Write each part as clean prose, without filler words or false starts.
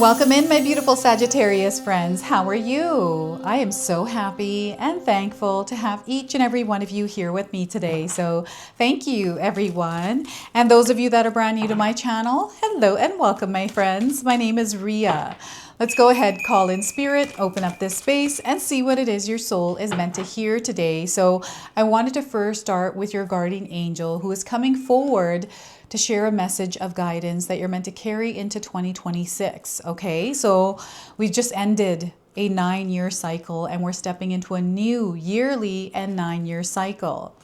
Welcome in, my beautiful Sagittarius friends. How are you? I am so happy and thankful to have each and every one of you here with me today. So thank you, everyone. And those of you that are brand new to my channel, hello and welcome, my friends. My name is Ria. Let's go ahead, call in spirit, open up this space, and see what it is your soul is meant to hear today. So I wanted to first start with your guardian angel who is coming forward to share a message of guidance that you're meant to carry into 2026. Okay, so we just ended a 9-year cycle and we're stepping into a new yearly and 9-year cycle.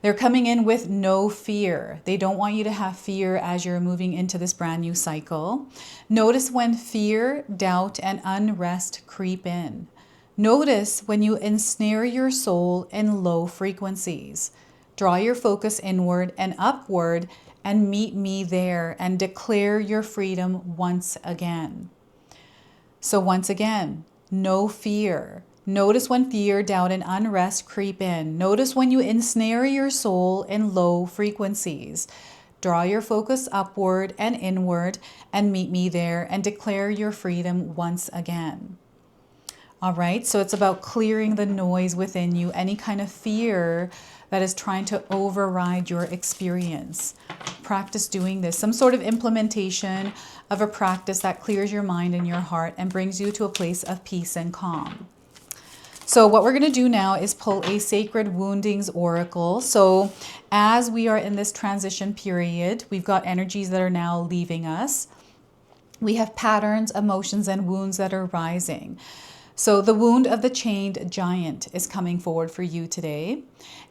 They're coming in with no fear. They don't want you to have fear as you're moving into this brand new cycle. Notice when fear, doubt, and unrest creep in. Notice when you ensnare your soul in low frequencies. Draw your focus inward and upward and meet me there and declare your freedom once again. So once again, no fear. Notice when fear, doubt, and unrest creep in. Notice when you ensnare your soul in low frequencies. Draw your focus upward and inward and meet me there and declare your freedom once again. All right, so it's about clearing the noise within you, any kind of fear that is trying to override your experience. Practice doing this, some sort of implementation of a practice that clears your mind and your heart and brings you to a place of peace and calm. So what we're going to do now is pull a Sacred Woundings Oracle. So as we are in this transition period, we've got energies that are now leaving us. We have patterns, emotions, and wounds that are rising. So the wound of the chained giant is coming forward for you today.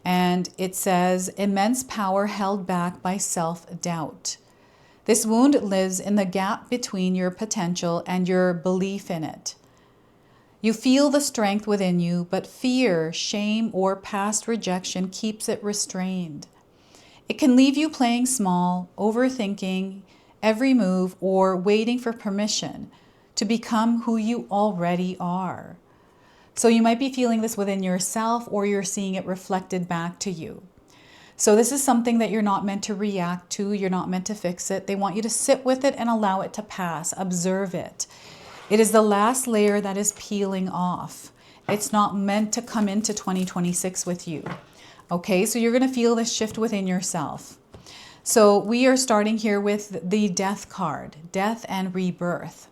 And it says, immense power held back by self-doubt. This wound lives in the gap between your potential and your belief in it. You feel the strength within you, but fear, shame, or past rejection keeps it restrained. It can leave you playing small, overthinking every move, or waiting for permission to become who you already are. So you might be feeling this within yourself, or you're seeing it reflected back to you. So this is something that you're not meant to react to. You're not meant to fix it. They want you to sit with it and allow it to pass. Observe it. It is the last layer that is peeling off. It's not meant to come into 2026 with you. Okay, so you're going to feel this shift within yourself. So we are starting here with the Death card, death and rebirth.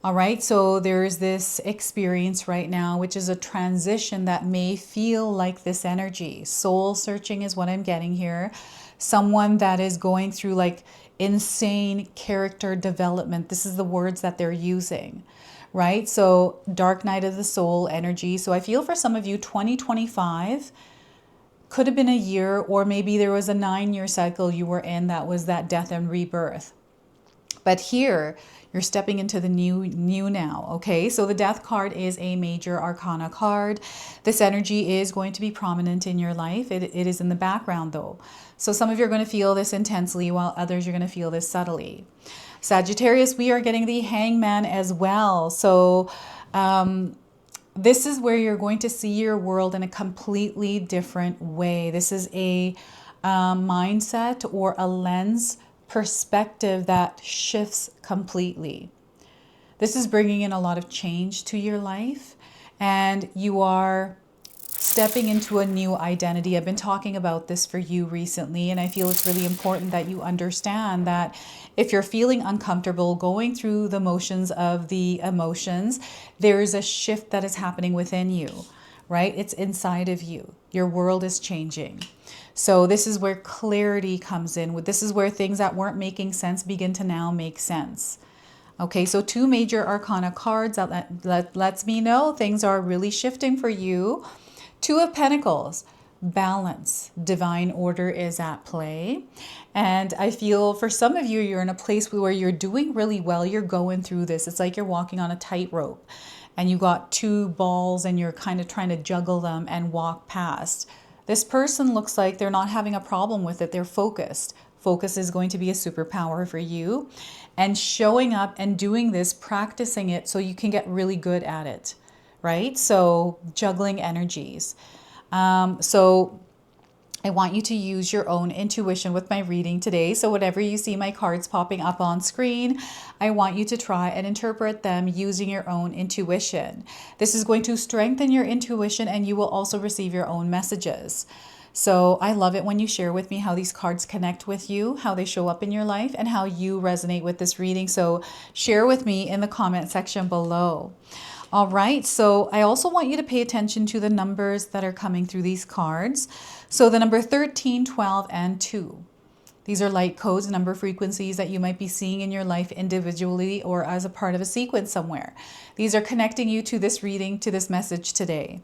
All right, so there's this experience right now, which is a transition that may feel like this energy. Soul searching is what I'm getting here. Someone that is going through like insane character development. This is the words that they're using, right? So dark night of the soul energy. So I feel for some of you, 2025 could have been a year, or maybe there was a 9-year cycle you were in that was that death and rebirth. But here, you're stepping into the new now, okay? So the Death card is a major arcana card. This energy is going to be prominent in your life. It is in the background, though. So some of you are going to feel this intensely, while others are going to feel this subtly. Sagittarius, we are getting the Hangman as well. So this is where you're going to see your world in a completely different way. This is a mindset or a lens perspective that shifts completely. This is bringing in a lot of change to your life, and you are stepping into a new identity. I've been talking about this for you recently, and I feel it's really important that you understand that if you're feeling uncomfortable going through the motions of the emotions, there is a shift that is happening within you, right? It's inside of you. Your world is changing. So this is where clarity comes in. This is where things that weren't making sense begin to now make sense. Okay, so 2 major arcana cards that lets me know things are really shifting for you. 2 of Pentacles, balance, divine order is at play. And I feel for some of you, you're in a place where you're doing really well. You're going through this. It's like you're walking on a tightrope and you got 2 balls and you're kind of trying to juggle them and walk past. This person looks like they're not having a problem with it. They're focused. Focus is going to be a superpower for you. And showing up and doing this, practicing it so you can get really good at it, right? So juggling energies. So I want you to use your own intuition with my reading today. So whenever you see my cards popping up on screen, I want you to try and interpret them using your own intuition. This is going to strengthen your intuition, and you will also receive your own messages. So I love it when you share with me how these cards connect with you, how they show up in your life, and how you resonate with this reading. So share with me in the comment section below. All right, so I also want you to pay attention to the numbers that are coming through these cards. So the number 13, 12, and 2. These are light codes, number frequencies that you might be seeing in your life individually or as a part of a sequence somewhere. These are connecting you to this reading, to this message today.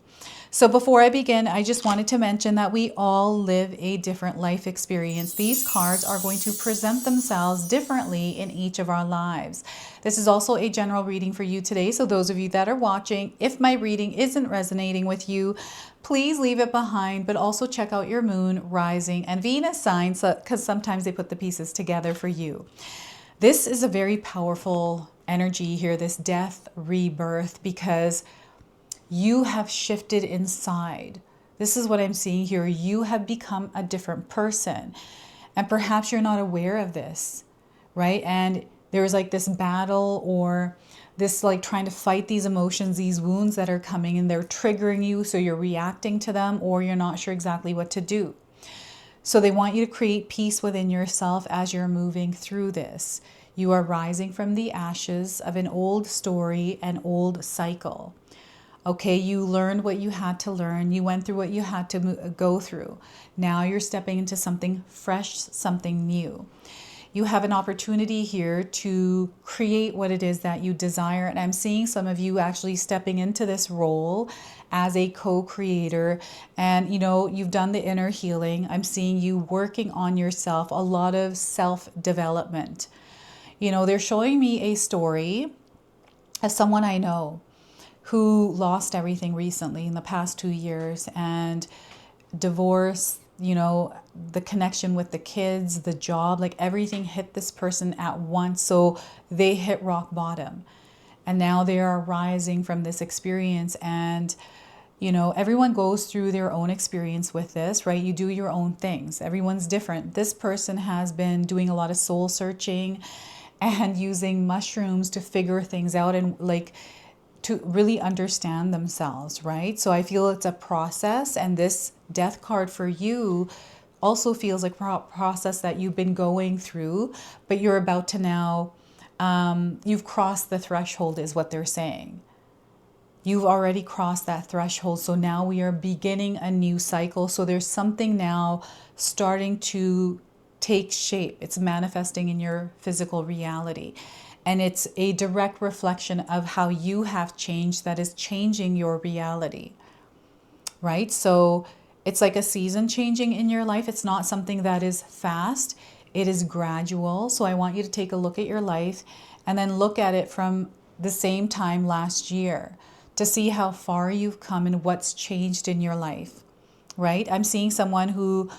So before I begin, I just wanted to mention that we all live a different life experience. These cards are going to present themselves differently in each of our lives. This is also a general reading for you today. So those of you that are watching, if my reading isn't resonating with you, please leave it behind, but also check out your moon, rising, and Venus signs, because sometimes they put the pieces together for you. This is a very powerful energy here, this death, rebirth, because you have shifted inside. This is what I'm seeing here. You have become a different person. And perhaps you're not aware of this, right? And there's like this battle or this like trying to fight these emotions, these wounds that are coming, and they're triggering you. So you're reacting to them, or you're not sure exactly what to do. So they want you to create peace within yourself as you're moving through this. You are rising from the ashes of an old story, an old cycle. Okay, you learned what you had to learn. You went through what you had to go through. Now you're stepping into something fresh, something new. You have an opportunity here to create what it is that you desire. And I'm seeing some of you actually stepping into this role as a co-creator. And, you know, you've done the inner healing. I'm seeing you working on yourself, a lot of self-development. You know, they're showing me a story of someone I know who lost everything recently in the past 2 years, and divorce, you know, the connection with the kids, the job, like everything hit this person at once. So they hit rock bottom, and now they are rising from this experience. And, you know, everyone goes through their own experience with this, right? You do your own things. Everyone's different. This person has been doing a lot of soul searching and using mushrooms to figure things out and like to really understand themselves, right? So I feel it's a process, and this death card for you also feels like a process that you've been going through, but you're about to now, you've crossed the threshold is what they're saying. You've already crossed that threshold. So now we are beginning a new cycle. So there's something now starting to take shape. It's manifesting in your physical reality. And it's a direct reflection of how you have changed that is changing your reality, right? So it's like a season changing in your life. It's not something that is fast. It is gradual. So I want you to take a look at your life and then look at it from the same time last year to see how far you've come and what's changed in your life, right? I'm seeing someone who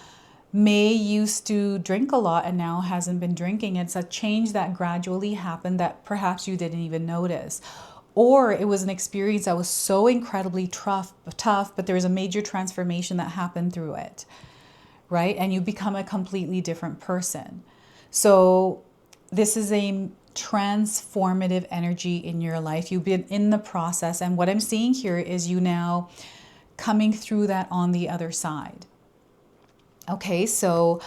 may used to drink a lot and now hasn't been drinking. It's a change that gradually happened that perhaps you didn't even notice. Or it was an experience that was so incredibly tough, but there was a major transformation that happened through it, right? And you become a completely different person. So this is a transformative energy in your life. You've been in the process. And what I'm seeing here is you now coming through that on the other side. Okay, so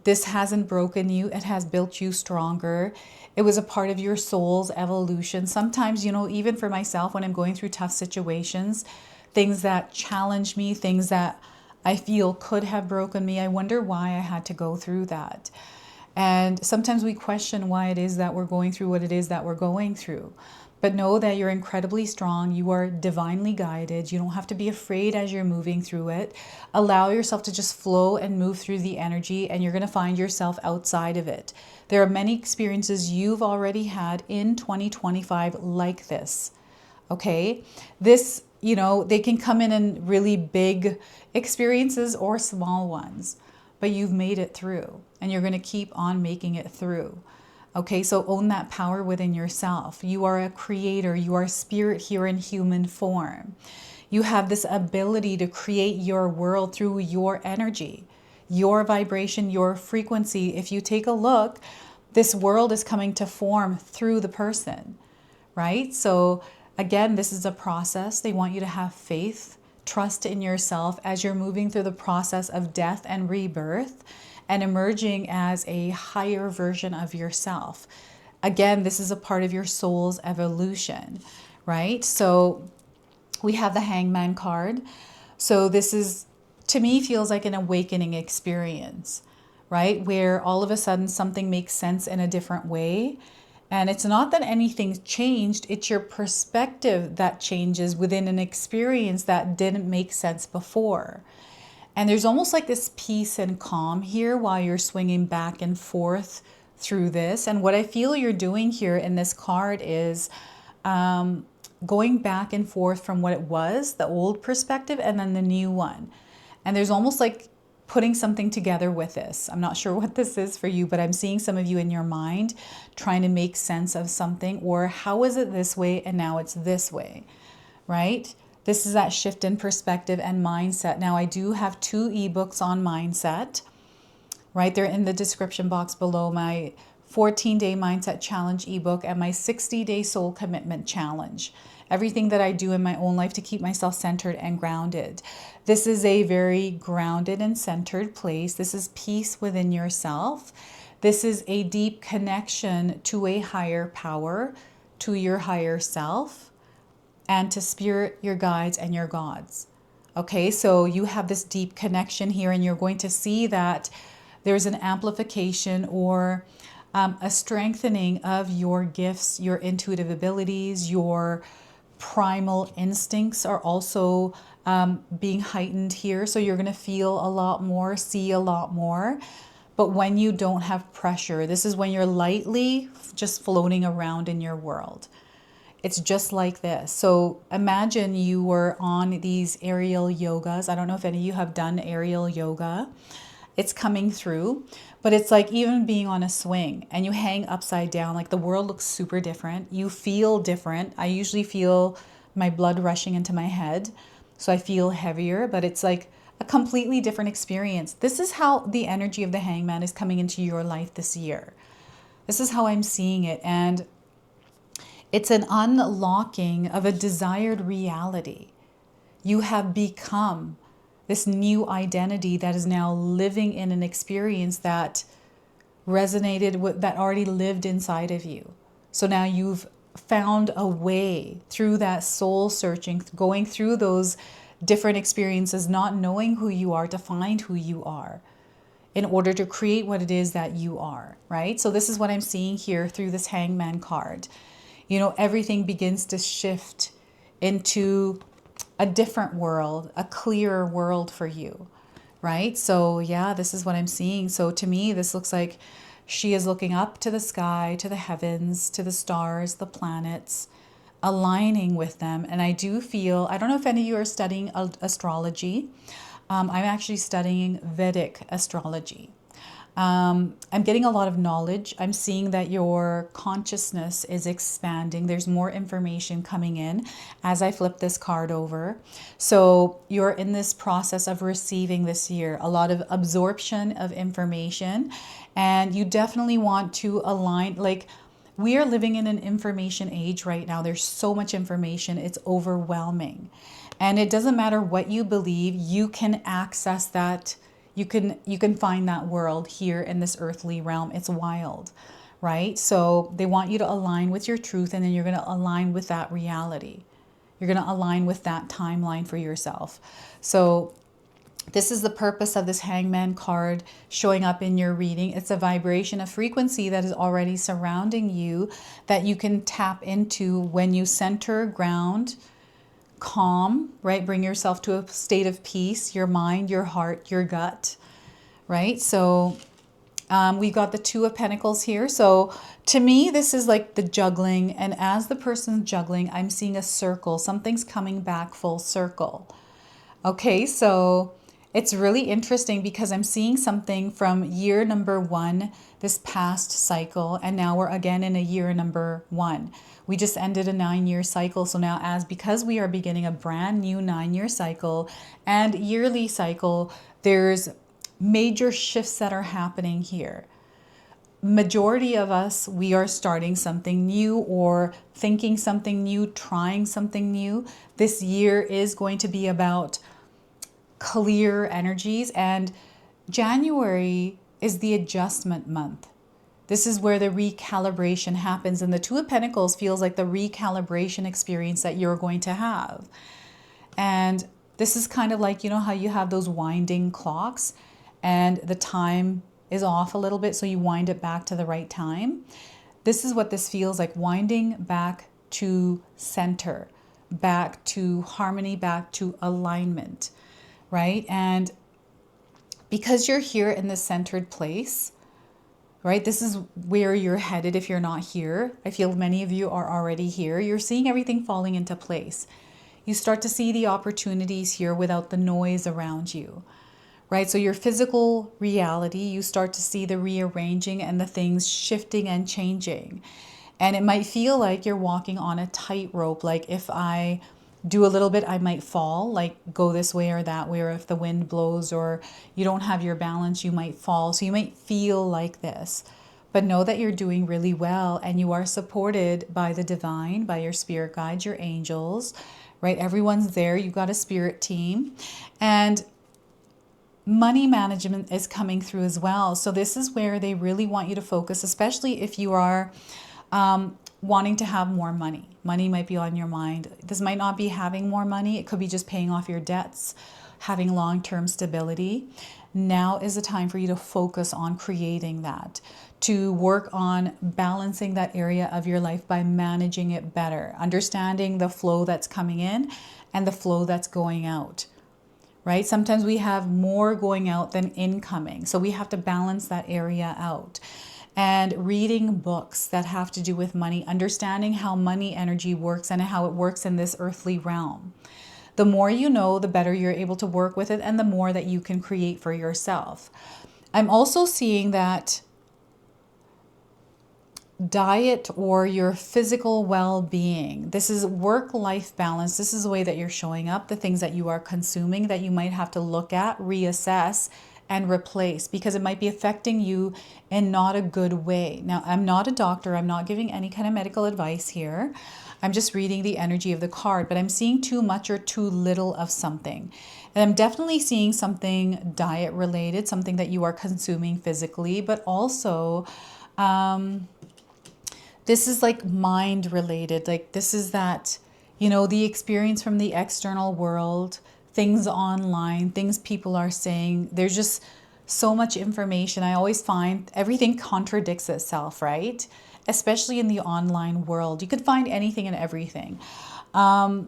this hasn't broken you. It has built you stronger. It was a part of your soul's evolution. Sometimes, you know, even for myself, when I'm going through tough situations, things that challenge me, things that I feel could have broken me, I wonder why I had to go through that. And sometimes we question why it is that we're going through what it is that we're going through. But know that you're incredibly strong. You are divinely guided. You don't have to be afraid as you're moving through it. Allow yourself to just flow and move through the energy, and you're going to find yourself outside of it. There are many experiences you've already had in 2025 like this. Okay? This, you know, they can come in really big experiences or small ones, but you've made it through, and you're going to keep on making it through. Okay, so own that power within yourself. You are a creator. You are spirit here in human form. You have this ability to create your world through your energy, your vibration, your frequency. If you take a look, this world is coming to form through the person, right? So again, this is a process. They want you to have faith, trust in yourself as you're moving through the process of death and rebirth and emerging as a higher version of yourself. Again, this is a part of your soul's evolution, right? So we have the Hangman card. So this is, to me, feels like an awakening experience, right? Where all of a sudden something makes sense in a different way. And it's not that anything's changed, it's your perspective that changes within an experience that didn't make sense before. And there's almost like this peace and calm here while you're swinging back and forth through this. And what I feel you're doing here in this card is going back and forth from what it was, the old perspective, and then the new one. And there's almost like putting something together with this. I'm not sure what this is for you, but I'm seeing some of you in your mind trying to make sense of something, or how is it this way and now it's this way, right? This is that shift in perspective and mindset. Now, I do have 2 ebooks on mindset, right? They're in the description box below, my 14-day mindset challenge ebook and my 60-day soul commitment challenge. Everything that I do in my own life to keep myself centered and grounded. This is a very grounded and centered place. This is peace within yourself. This is a deep connection to a higher power, to your higher self, and to spirit, your guides, and your gods. Okay, so you have this deep connection here, and you're going to see that there's an amplification or a strengthening of your gifts, your intuitive abilities, your primal instincts are also being heightened here. So you're going to feel a lot more, see a lot more. But when you don't have pressure, this is when you're lightly just floating around in your world. It's just like this. So imagine you were on these aerial yogas. I don't know if any of you have done aerial yoga. It's coming through, but it's like even being on a swing and you hang upside down, like the world looks super different. You feel different. I usually feel my blood rushing into my head. So I feel heavier, but it's like a completely different experience. This is how the energy of the Hangman is coming into your life this year. This is how I'm seeing it. And it's an unlocking of a desired reality. You have become this new identity that is now living in an experience that resonated with, that already lived inside of you. So now you've found a way through that soul searching, going through those different experiences, not knowing who you are, to find who you are in order to create what it is that you are, right? So this is what I'm seeing here through this Hangman card. You know, everything begins to shift into a different world, a clearer world for you, right? So yeah, this is what I'm seeing. So to me, this looks like she is looking up to the sky, to the heavens, to the stars, the planets, aligning with them. And I do feel, I don't know if any of you are studying astrology. I'm actually studying Vedic astrology. I'm getting a lot of knowledge. I'm seeing that your consciousness is expanding. There's more information coming in as I flip this card over. So you're in this process of receiving this year, a lot of absorption of information, and you definitely want to align. Like, we are living in an information age right now. There's so much information. It's overwhelming. And it doesn't matter what you believe, you can access that. You can find that world here in this earthly realm. It's wild, right? So they want you to align with your truth, and then you're going to align with that reality. You're going to align with that timeline for yourself. So this is the purpose of this Hangman card showing up in your reading. It's a vibration, a frequency that is already surrounding you that you can tap into when you center, ground, calm, right? Bring yourself to a state of peace, your mind, your heart, your gut, right? So we've got the Two of Pentacles here. So to me, this is like the juggling. And as the person's juggling, I'm seeing a circle. Something's coming back full circle. Okay, so It's really interesting because I'm seeing something from year number 1, this past cycle, and now we're again in a year number 1. We just ended a 9-year cycle. So now because we are beginning a brand new 9-year cycle and yearly cycle, there's major shifts that are happening here. Majority of us, we are starting something new or thinking something new, trying something new. This year is going to be about clear energies, and January is the adjustment month. This is where the recalibration happens, and the Two of Pentacles feels like the recalibration experience that you're going to have. And this is kind of like, you know how you have those winding clocks and the time is off a little bit, so you wind it back to the right time. This is what this feels like, winding back to center, back to harmony, back to alignment, right? And because you're here in this centered place, right? This is where you're headed if you're not here. I feel many of you are already here. You're seeing everything falling into place. You start to see the opportunities here without the noise around you, right? So your physical reality, you start to see the rearranging and the things shifting and changing. And it might feel like you're walking on a tightrope. Like if I do a little bit, I might fall, like go this way or that way, or if the wind blows or you don't have your balance, you might fall. So you might feel like this, but know that you're doing really well and you are supported by the divine, by your spirit guides, your angels, right? Everyone's there. You've got a spirit team, and money management is coming through as well. So this is where they really want you to focus, especially if you are wanting to have more money. Money might be on your mind. This might not be having more money. It could be just paying off your debts, having long-term stability. Now is the time for you to focus on creating that, to work on balancing that area of your life by managing it better, understanding the flow that's coming in and the flow that's going out. Right? Sometimes we have more going out than incoming. So we have to balance that area out. And reading books that have to do with money, understanding how money energy works and how it works in this earthly realm. The more you know, the better you're able to work with it and the more that you can create for yourself. I'm also seeing that diet or your physical well-being. This is work-life balance. This is the way that you're showing up, the things that you are consuming that you might have to look at, reassess, and replace, because it might be affecting you in not a good way. Now, I'm not a doctor. I'm not giving any kind of medical advice here. I'm just reading the energy of the card, but I'm seeing too much or too little of something. And I'm definitely seeing something diet related, something that you are consuming physically, but also this is like mind related. Like this is that, you know, the experience from the external world, things online, things people are saying. There's just so much information. I always find everything contradicts itself, right? Especially in the online world. You could find anything and everything. I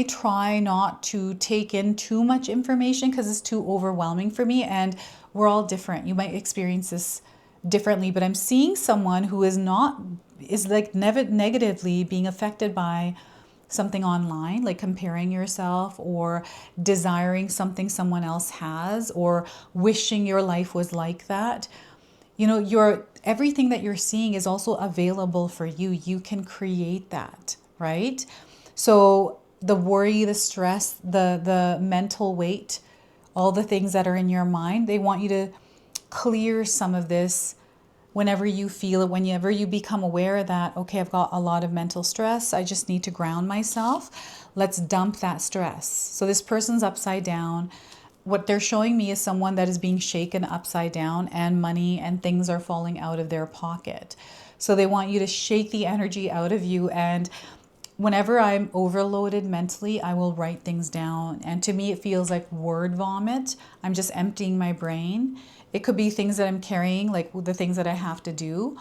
try not to take in too much information because it's too overwhelming for me, and we're all different. You might experience this differently, but I'm seeing someone who is like negatively being affected by something online, like comparing yourself or desiring something someone else has or wishing your life was like that. You know, everything that you're seeing is also available for you. You can create that, right? So the worry, the stress, the mental weight, all the things that are in your mind, they want you to clear some of this whenever you feel it, whenever you become aware that, okay, I've got a lot of mental stress, I just need to ground myself. Let's dump that stress. So this person's upside down. What they're showing me is someone that is being shaken upside down, and money and things are falling out of their pocket. So they want you to shake the energy out of you. And whenever I'm overloaded mentally, I will write things down. And to me, it feels like word vomit. I'm just emptying my brain. It could be things that I'm carrying, like the things that I have to do,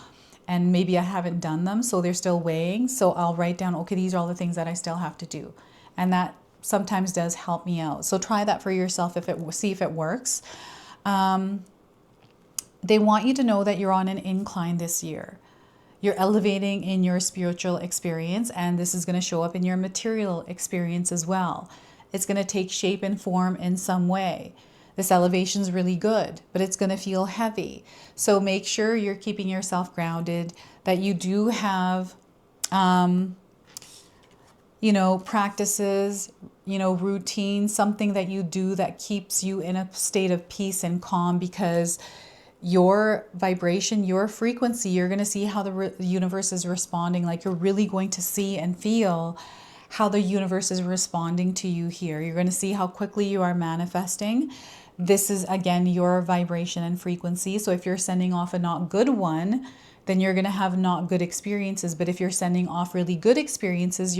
and maybe I haven't done them, so they're still weighing. So I'll write down, okay, these are all the things that I still have to do. And that sometimes does help me out. So try that for yourself, see if it works. They want you to know that you're on an incline this year. You're elevating in your spiritual experience, and this is going to show up in your material experience as well. It's going to take shape and form in some way. This elevation is really good, but it's going to feel heavy. So make sure you're keeping yourself grounded, that you do have, practices, routine, something that you do that keeps you in a state of peace and calm, because your vibration, your frequency, you're going to see how the universe is responding. Like, you're really going to see and feel how the universe is responding to you here. You're going to see how quickly you are manifesting. This is, again, your vibration and frequency. So if you're sending off a not good one, then you're going to have not good experiences. But if you're sending off really good experiences,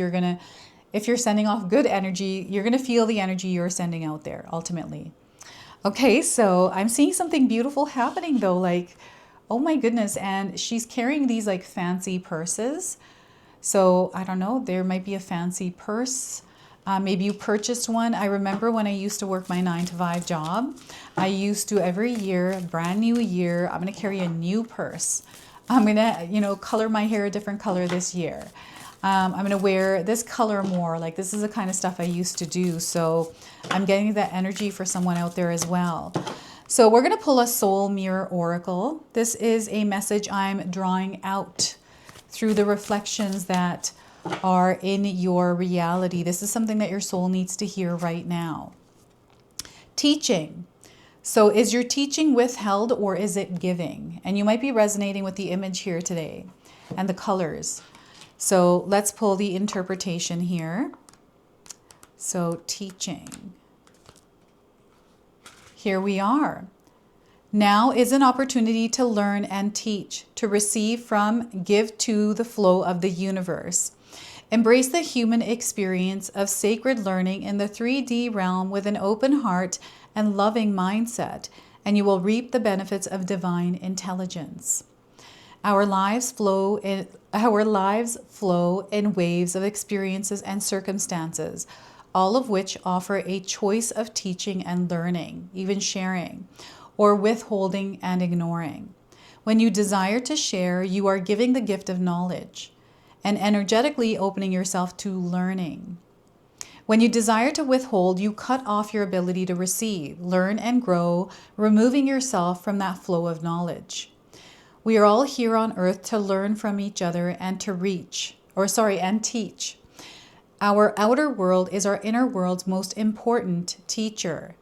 if you're sending off good energy, you're going to feel the energy you're sending out there ultimately. Okay, so I'm seeing something beautiful happening though, like, oh my goodness. And she's carrying these like fancy purses. So I don't know, there might be a fancy purse. Maybe you purchased one. I remember when I used to work my 9-to-5 job, I used to every year, brand new year, I'm going to carry a new purse. I'm going to, color my hair a different color this year. I'm going to wear this color more. Like, this is the kind of stuff I used to do. So I'm getting that energy for someone out there as well. So we're going to pull a soul mirror oracle. This is a message I'm drawing out through the reflections that are in your reality. This is something that your soul needs to hear right now. Teaching. So is your teaching withheld or is it giving? And you might be resonating with the image here today and the colors. So let's pull the interpretation here. So teaching. Here we are. Now is an opportunity to learn and teach, to receive from, give to the flow of the universe. Embrace the human experience of sacred learning in the 3D realm with an open heart and loving mindset, and you will reap the benefits of divine intelligence. Our lives flow in waves of experiences and circumstances, all of which offer a choice of teaching and learning, even sharing, or withholding and ignoring. When you desire to share, you are giving the gift of knowledge and energetically opening yourself to learning. When you desire to withhold, you cut off your ability to receive, learn, and grow, removing yourself from that flow of knowledge. We are all here on earth to learn from each other and and teach. Our outer world is our inner world's most important teacher.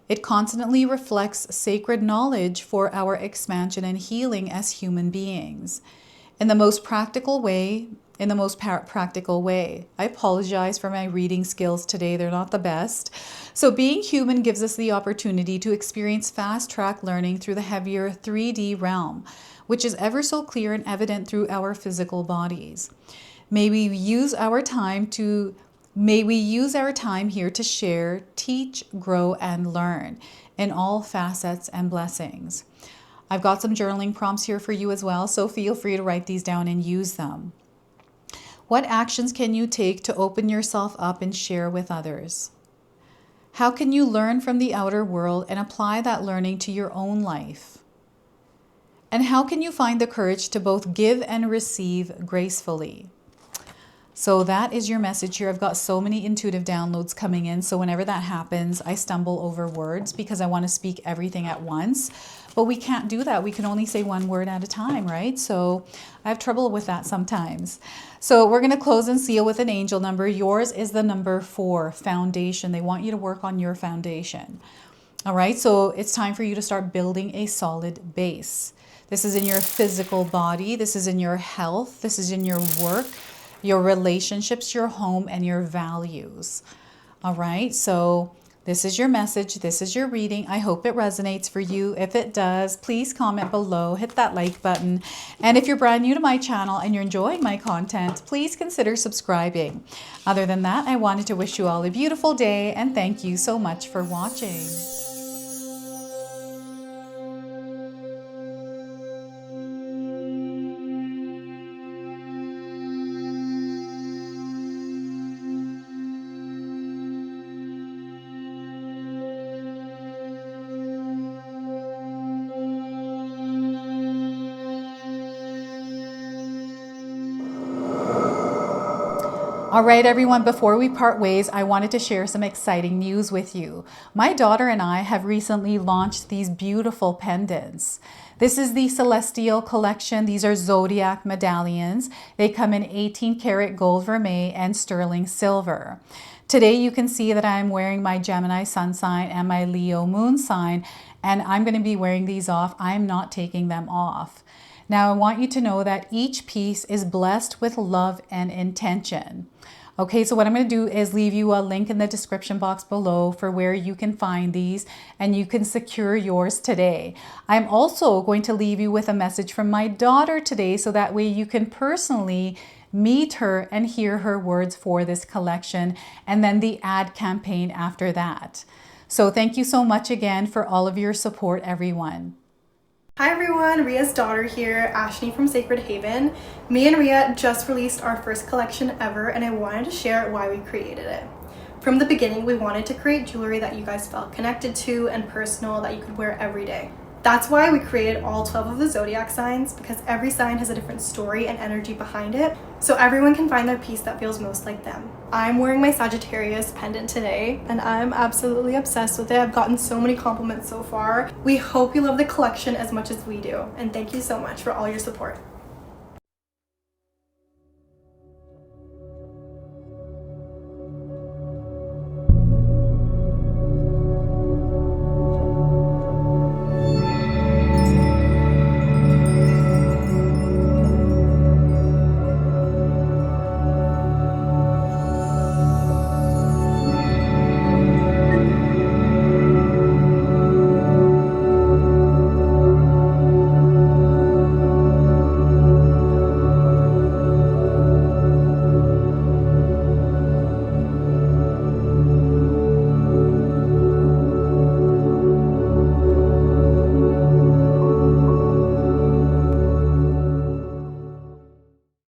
It constantly reflects sacred knowledge for our expansion and healing as human beings. In the most practical way. I apologize for my reading skills today. They're not the best. So being human gives us the opportunity to experience fast-track learning through the heavier 3D realm, which is ever so clear and evident through our physical bodies. May we use our time here to share, teach, grow, and learn in all facets and blessings. I've got some journaling prompts here for you as well, so feel free to write these down and use them. What actions can you take to open yourself up and share with others? How can you learn from the outer world and apply that learning to your own life? And how can you find the courage to both give and receive gracefully? So that is your message here. I've got so many intuitive downloads coming in. So whenever that happens, I stumble over words because I want to speak everything at once. But we can't do that. We can only say one word at a time, right? So I have trouble with that sometimes. So we're going to close and seal with an angel number. Yours is the number 4, foundation. They want you to work on your foundation. All right. So it's time for you to start building a solid base. This is in your physical body. This is in your health. This is in your work, your relationships, your home, and your values. All right. So this is your message. This is your reading. I hope it resonates for you. If it does, please comment below, hit that like button. And if you're brand new to my channel and you're enjoying my content, please consider subscribing. Other than that, I wanted to wish you all a beautiful day and thank you so much for watching. All right, everyone, before we part ways, I wanted to share some exciting news with you. My daughter and I have recently launched these beautiful pendants. This is the Celestial collection. These are zodiac medallions. They come in 18 karat gold vermeil and sterling silver. Today you can see that I'm wearing my Gemini sun sign and my Leo moon sign, and I'm going to be wearing these off. I'm not taking them off. Now, I want you to know that each piece is blessed with love and intention. Okay, so what I'm going to do is leave you a link in the description box below for where you can find these and you can secure yours today. I'm also going to leave you with a message from my daughter today so that way you can personally meet her and hear her words for this collection, and then the ad campaign after that. So thank you so much again for all of your support, everyone. Hi everyone, Ria's daughter here, Ashley from Sacred Haven. Me and Ria just released our first collection ever, and I wanted to share why we created it. From the beginning, we wanted to create jewelry that you guys felt connected to and personal, that you could wear every day. That's why we created all 12 of the zodiac signs, because every sign has a different story and energy behind it, so everyone can find their piece that feels most like them. I'm wearing my Sagittarius pendant today, and I'm absolutely obsessed with it. I've gotten so many compliments so far. We hope you love the collection as much as we do, and thank you so much for all your support.